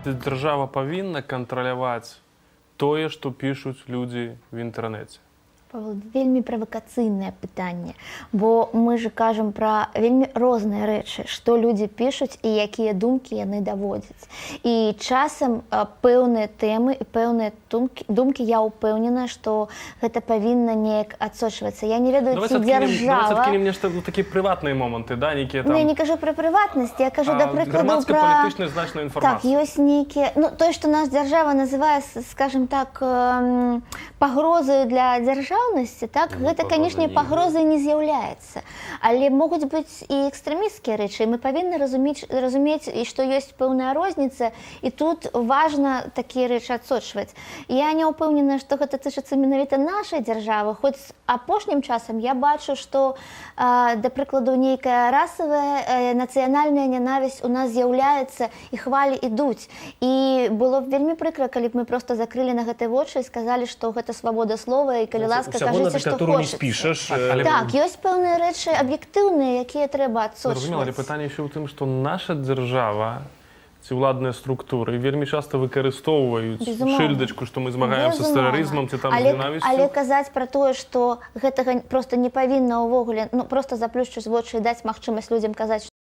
Держава павінна кантраляваць тое, што пішуць людзі в інтэрнэце. Павел, вельмі правакацыйнае пытанне, бо мы же кажам пра вельмі розныя рэчы, што людзі пішуць і якія думкі яны даводзяць. І часам пэўныя тэмы і пэўныя думкі я ўпэўнена, што гэта павінна неяк адсочвацца. Я не ведаю, ці дзяржава... Давайте адкінем нешта, такія прыватныя моманты, да, нейкія там... Я не кажу пра прыватнасць, я кажу, да прыкладу, пра... Грамадска-палітычная значная інфармацыя. Так, ёсць нейкія... Ну, тое, што нас дзяржава называе, скажем так, пагрозаю для дзяржавы, так, гэта, канешне, пагрозай не з'яўляецца. Але могуць быць і экстрэмісцкія рэчы. Мы павінны разумець, што ёсць пэўная розніца, і тут важна такія рэчы адсочваць. Я не ўпэўнена, што гэта тычыцца менавіта нашай дзяржавы, хоць апошнім часам я бачу, што, да прыкладу, нейкая расавая, нацыянальная нянавісць у нас з'яўляецца, і хвалі ідуць. І было б вельмі прыкра, калі б мы проста закрылі на гэтыя вочы і сказалі, што гэта свабода слова, і калі ласка, кажыце, што хочацца. Так, ёсць пэўныя рэчы аб'ектыўныя, якія трэба адсочваць. Зразумела, але пытанне яшчэ ў тым, што наша дзяржава ці ўладныя структуры вельмі часта выкарыстоўваюць шыльдачку, што мы змагаемся з тэрарызмам ці там з ненавісцю. Але казаць пра тое, што гэтага проста не павінна ўвогуле, ну, проста заплюшчыць вочы і даць магчымасць людзям казаць,